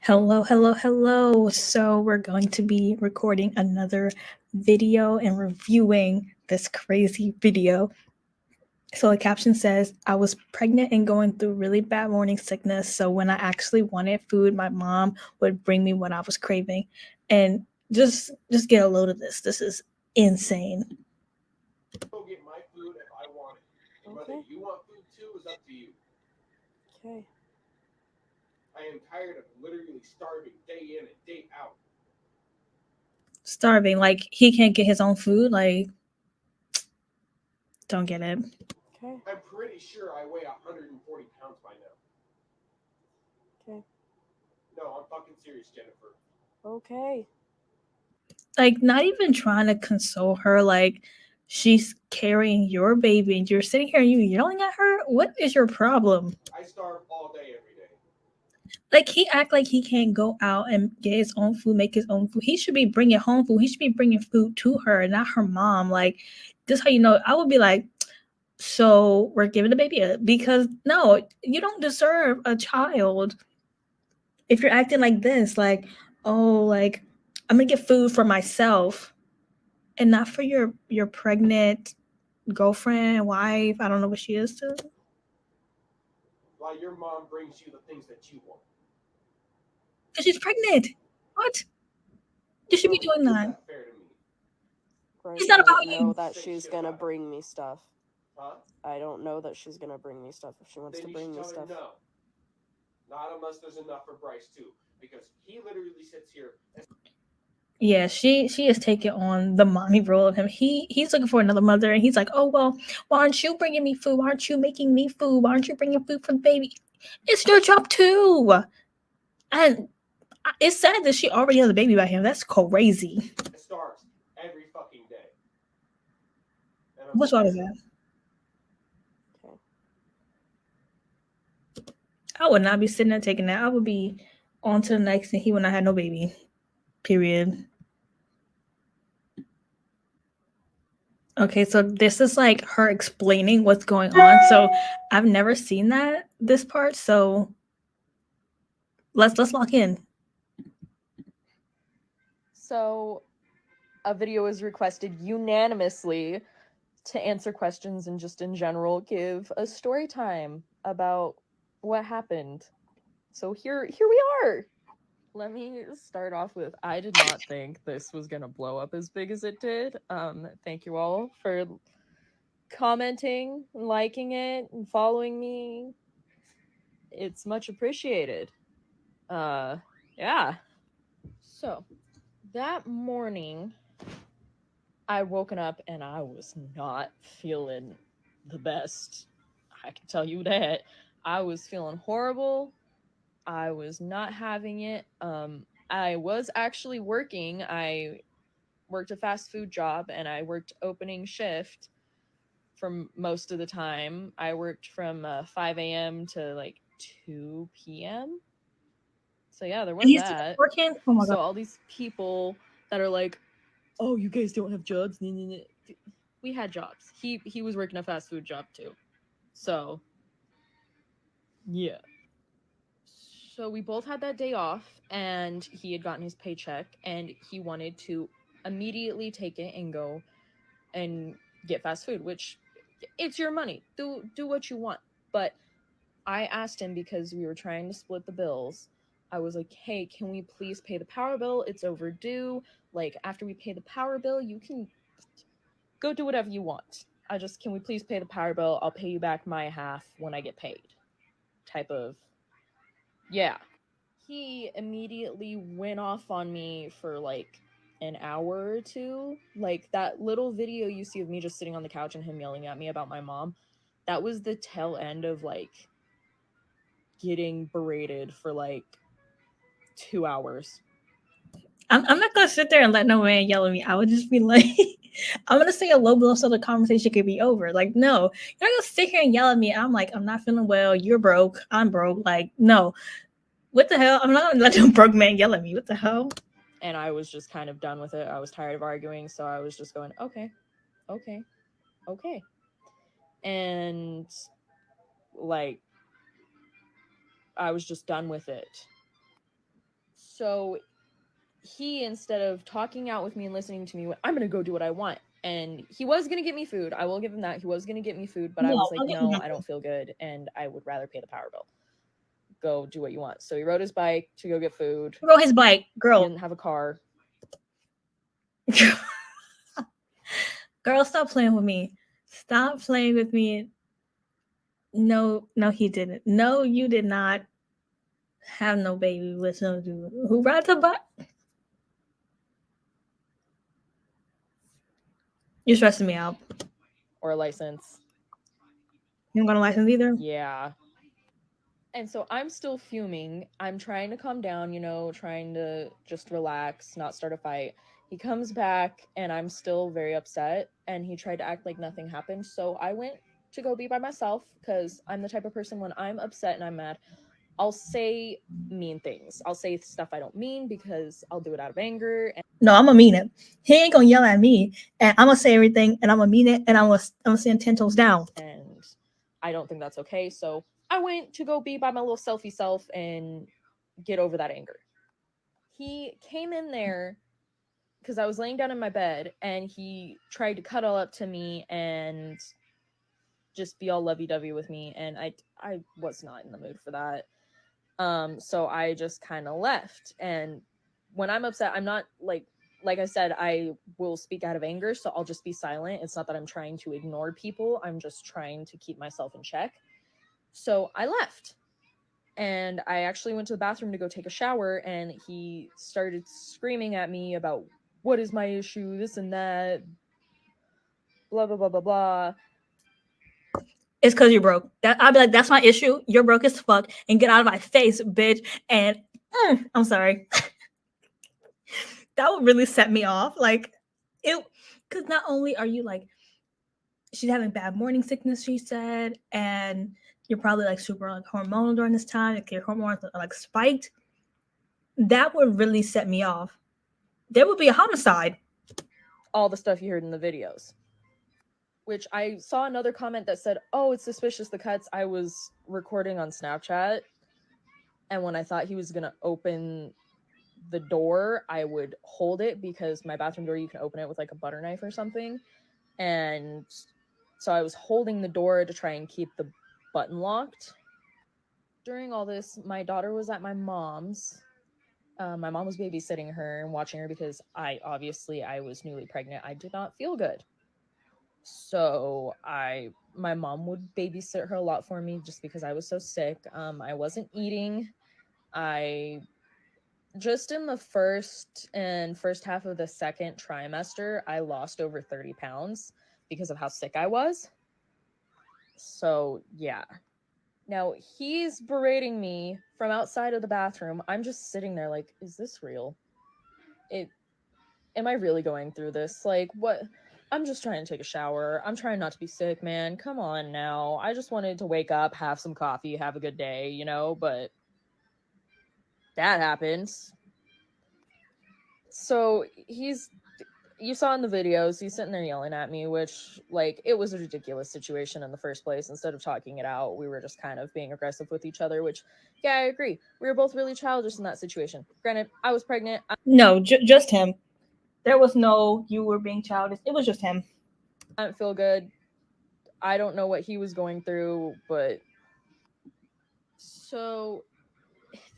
Hello, hello, hello. So, we're going to be recording another video and reviewing this crazy video. So, the caption says, I was pregnant and going through really bad morning sickness. So, when I actually wanted food, my mom would bring me what I was craving. And just get a load of this. This is insane. Go get my food if I want it. And whether Okay. you want food too is up to you. Okay. I am tired of literally starving day in and day out. Starving. Like, he can't get his own food. Like, don't get it. Okay. I'm pretty sure I weigh 140 pounds by now. Okay. No, I'm fucking serious, Jennifer. Okay. Like, not even trying to console her. Like, she's carrying your baby and you're sitting here and you yelling at her. What is your problem? I starve all day every day. Like, he act like he can't go out and get his own food, make his own food. He should be bringing home food. He should be bringing food to her, not her mom. Like, this how you know. I would be like, so we're giving the baby up because no, you don't deserve a child if you're acting like this. Like, oh, like I'm gonna get food for myself and not for your pregnant girlfriend, wife. I don't know what she is to. While your mom brings you the things that you want. Because she's pregnant. What? You should be No, doing is that. that fair to me? Right. It's not I about don't know you. that Say she's shit gonna about it. bring me stuff. Huh? I don't know that she's gonna bring me stuff if she wants Then to you bring should me tell her stuff. no. Not unless there's enough for Bryce too. Because he literally sits here and Yeah, she is taking on the mommy role of him. He's looking for another mother, and he's like, oh well, why aren't you bringing me food? Why aren't you making me food? Why aren't you bringing food for the baby? It's your job too. And it's sad that she already has a baby by him. That's crazy. starves every fucking day. And I'm What's wrong sick with of it. that? Okay. I would not be sitting there taking that. I would be on to the next, and he would not have no baby. Period. Okay, so this is like her explaining what's going on. So I've never seen that this part. So let's lock in. So, a video was requested unanimously to answer questions and just in general give a story time about what happened. So here we are. Let me start off with I did not think this was gonna blow up as big as it did. Thank you all for commenting, liking it, and following me. It's much appreciated. Uh yeah. So that morning I woken up and I was not feeling the best. I can tell you that. I was feeling horrible. I was not having it. I was actually working. I worked a fast food job and I worked opening shift from most of the time. I worked from 5 a.m. to like 2 p.m. So yeah, there And was he's still that. working. Oh my god. So all these people that are like, "Oh, you guys don't have jobs." We had jobs. He was working a fast food job too. So, yeah. So we both had that day off and he had gotten his paycheck and he wanted to immediately take it and go and get fast food, which it's your money. Do what you want. But I asked him because we were trying to split the bills. I was like, "Hey, can we please pay the power bill? It's overdue. Like after we pay the power bill, you can go do whatever you want. I just can we please pay the power bill? I'll pay you back my half when I get paid." Type of yeah. He immediately went off on me for like an hour or two. Like that little video you see of me just sitting on the couch and him yelling at me about my mom, that was the tail end of like getting berated for like 2 hours. I'm not gonna sit there and let no man yell at me. I would just be like, I'm gonna say a low blow so the conversation could be over. Like, no, you're not gonna sit here and yell at me. I'm like, I'm not feeling well. You're broke. I'm broke. Like, no. What the hell? I'm not gonna let no broke man yell at me. What the hell? And I was just kind of done with it. I was tired of arguing, so I was just going, okay, okay, okay. And like I was just done with it. So he, instead of talking out with me and listening to me, went, I'm gonna go do what I want. And he was gonna get me food. I will give him that. He was gonna get me food, but I was like, no, I don't feel good, and I would rather pay the power bill. Go do what you want. So he rode his bike to go get food. Girl, his bike. Girl. He didn't have a car. Girl, stop playing with me. Stop playing with me. No, he didn't. No, you did not have no baby with no dude who rides a bike. You're stressing me out. Or a license. You don't got a license either? Yeah. And so I'm still fuming. I'm trying to calm down, trying to just relax, not start a fight. He comes back and I'm still very upset, and he tried to act like nothing happened. So I went to go be by myself, because I'm the type of person, when I'm upset and I'm mad, I'll say mean things. I'll say stuff I don't mean, because I'll do it out of anger. No, I'm gonna mean it. He ain't gonna yell at me, and I'm gonna say everything, and I'm gonna mean it, and I'm gonna stand 10 toes down. And I don't think that's okay. So I went to go be by my little selfie self and get over that anger. He came in there because I was laying down in my bed, and he tried to cuddle up to me and just be all lovey-dovey with me, and I was not in the mood for that. So I just kind of left. And when I'm upset, I'm not like I said, I will speak out of anger, so I'll just be silent. It's not that I'm trying to ignore people. I'm just trying to keep myself in check. So I left. And I actually went to the bathroom to go take a shower, and he started screaming at me about, what is my issue, this and that, blah, blah, blah, blah, blah. It's because you're broke. I'll be like, that's my issue. You're broke as fuck, and get out of my face, bitch. And I'm sorry. That would really set me off. Like, it, because not only are you like, she's having bad morning sickness, she said, and you're probably like super like hormonal during this time, like your hormones are like spiked. That would really set me off. There would be a homicide. All the stuff you heard in the videos. Which I saw another comment that said, oh, it's suspicious, the cuts. I was recording on Snapchat, and when I thought he was gonna open the door, I would hold it, because my bathroom door, you can open it with like a butter knife or something. And so I was holding the door to try and keep the button locked. During all this, my daughter was at my mom's. My mom was babysitting her and watching her, because I was newly pregnant. I did not feel good. So my mom would babysit her a lot for me, just because I was so sick. I wasn't eating. I just in the first half of the second trimester, I lost over 30 pounds because of how sick I was. So yeah. Now he's berating me from outside of the bathroom. I'm just sitting there like, is this real? Am I really going through this? Like, what? I'm just trying to take a shower. I'm trying not to be sick, man. Come on now. I just wanted to wake up, have some coffee, have a good day, but that happens. So you saw in the videos, he's sitting there yelling at me, which, like, it was a ridiculous situation in the first place. Instead of talking it out, we were just kind of being aggressive with each other, which, yeah, I agree. We were both really childish in that situation. Granted, I was pregnant. No, just him. There was no, you were being childish. It was just him. I didn't feel good. I don't know what he was going through, but... So,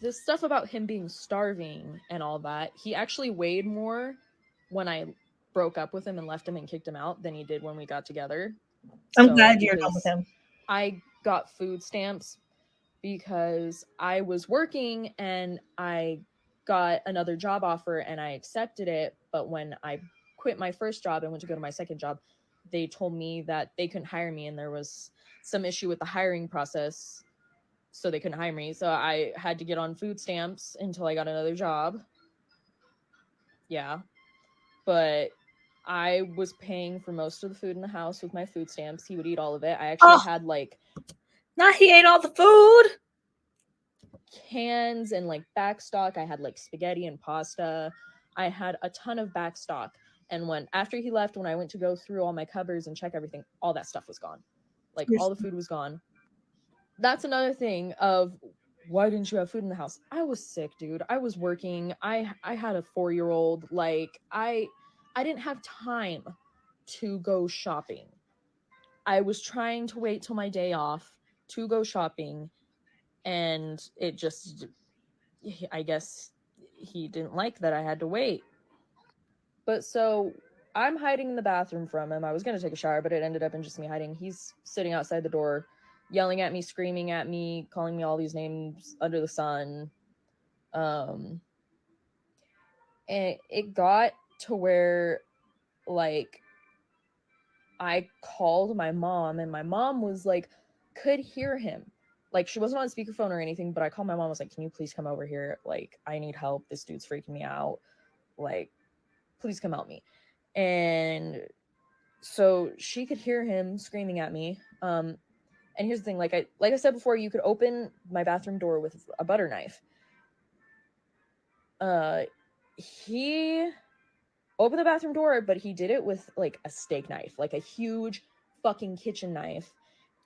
the stuff about him being starving and all that, he actually weighed more when I broke up with him and left him and kicked him out than he did when we got together. I'm glad you're done with him. I got food stamps because I was working and I got another job offer and I accepted it. But when I quit my first job and went to go to my second job, they told me that they couldn't hire me and there was some issue with the hiring process, so they couldn't hire me. So I had to get on food stamps until I got another job. Yeah. But I was paying for most of the food in the house with my food stamps. He would eat all of it. I actually had like... Not he ate all the food! Cans and like back stock. I had like spaghetti and pasta. I had a ton of back stock. And after he left, when I went to go through all my cupboards and check everything, all that stuff was gone. Like all the food was gone. That's another thing of why didn't you have food in the house? I was sick, dude. I was working. I had a 4-year-old. Like, I didn't have time to go shopping. I was trying to wait till my day off to go shopping, and it just, I guess he didn't like that I had to wait. But so I'm hiding in the bathroom from him. I was going to take a shower, but it ended up in just me hiding. He's sitting outside the door, yelling at me, screaming at me, calling me all these names under the sun. And it got to where, like, I called my mom, and my mom was like, could hear him. Like, she wasn't on speakerphone or anything, but I called my mom. I was like, can you please come over here? Like, I need help. This dude's freaking me out. Like, please come help me. And so she could hear him screaming at me. And here's the thing, like I said before, you could open my bathroom door with a butter knife. He opened the bathroom door, but he did it with like a steak knife, like a huge fucking kitchen knife,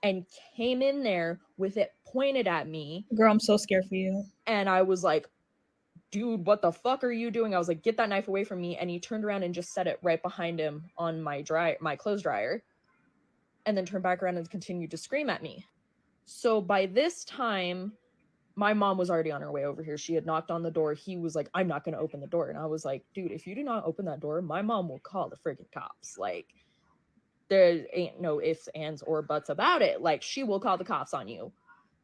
and came in there with it pointed at me. Girl, I'm so scared for you. And I was like, dude, what the fuck are you doing? I was like, get that knife away from me. And he turned around and just set it right behind him on my clothes dryer, and then turned back around and continued to scream at me. So by this time, my mom was already on her way over here. She had knocked on the door. He was like, I'm not going to open the door. And I was like, dude, if you do not open that door, my mom will call the freaking cops. Like, there ain't no ifs, ands, or buts about it. Like, she will call the cops on you.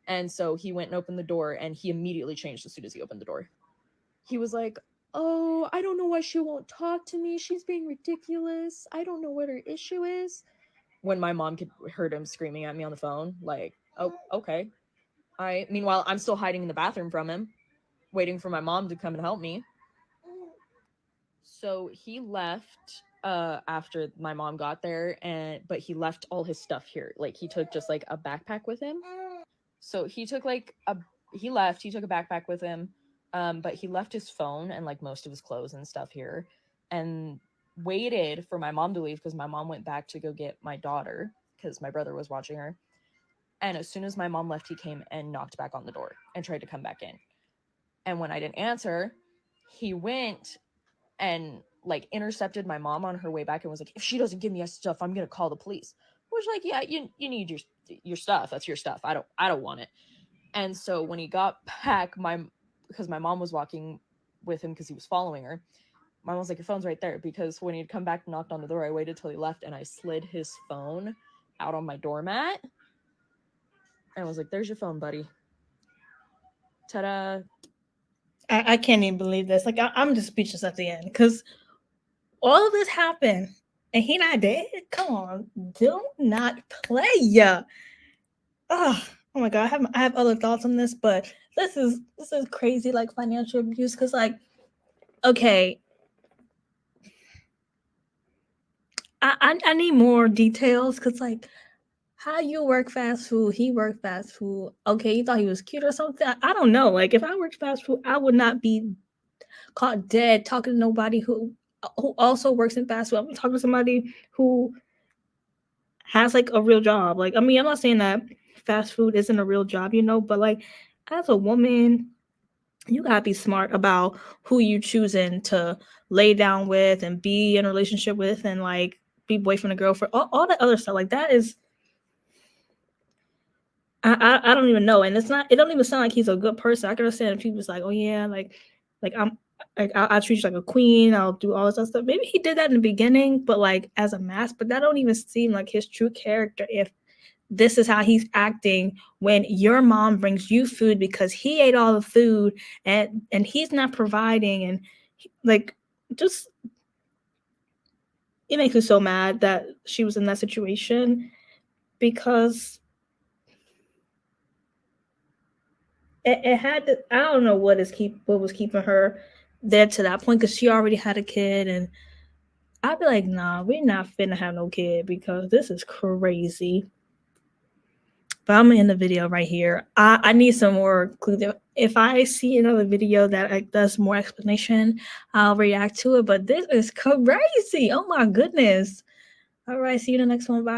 And so he went and opened the door, and he immediately changed as soon as he opened the door. He was like, oh, I don't know why she won't talk to me. She's being ridiculous. I don't know what her issue is. When my mom heard him screaming at me on the phone, like, oh, okay. Meanwhile, I'm still hiding in the bathroom from him, waiting for my mom to come and help me. So he left after my mom got there, but he left all his stuff here. Like, he took just like a backpack with him. So he took a backpack with him, but he left his phone and like most of his clothes and stuff here, and waited for my mom to leave because my mom went back to go get my daughter because my brother was watching her. And as soon as my mom left, he came and knocked back on the door and tried to come back in. And when I didn't answer, he went and like intercepted my mom on her way back and was like, if she doesn't give me her stuff, I'm going to call the police. Which, like, yeah, you need your stuff. That's your stuff. I don't want it. And so when he got back, because my mom was walking with him because he was following her, my mom was like, your phone's right there. Because when he'd come back and knocked on the door, I waited till he left and I slid his phone out on my doormat. And I was like, there's your phone, buddy. Ta-da. I can't even believe this. Like, I'm just speechless at the end because all of this happened and he not dead. Come on, do not play ya. Oh my god, I have other thoughts on this, but this is crazy, like financial abuse. Because, like, okay, I need more details. Because, like, how you work fast food, he worked fast food. Okay, you thought he was cute or something. I don't know. Like, if I worked fast food, I would not be caught dead talking to nobody who also works in fast food. I'm talking to somebody who has like a real job. Like, I mean, I'm not saying that fast food isn't a real job, but like, as a woman, you gotta be smart about who you choosing to lay down with and be in a relationship with, and like be boyfriend or girlfriend, all that other stuff. Like, that is, I don't even know. And it don't even sound like he's a good person. I can understand if people's like, oh yeah, like I'll treat you like a queen, I'll do all this other stuff. Maybe he did that in the beginning, but like as a mask, but that don't even seem like his true character if this is how he's acting when your mom brings you food because he ate all the food and he's not providing. And like, just, it makes me so mad that she was in that situation, because it had to, I don't know what was keeping her there to that point, because she already had a kid. And I'd be like, nah, we're not finna have no kid because this is crazy. But I'm gonna end the video right here. I need some more clues. If I see another video that does more explanation, I'll react to it. But this is crazy. Oh my goodness. All right, see you in the next one. Bye.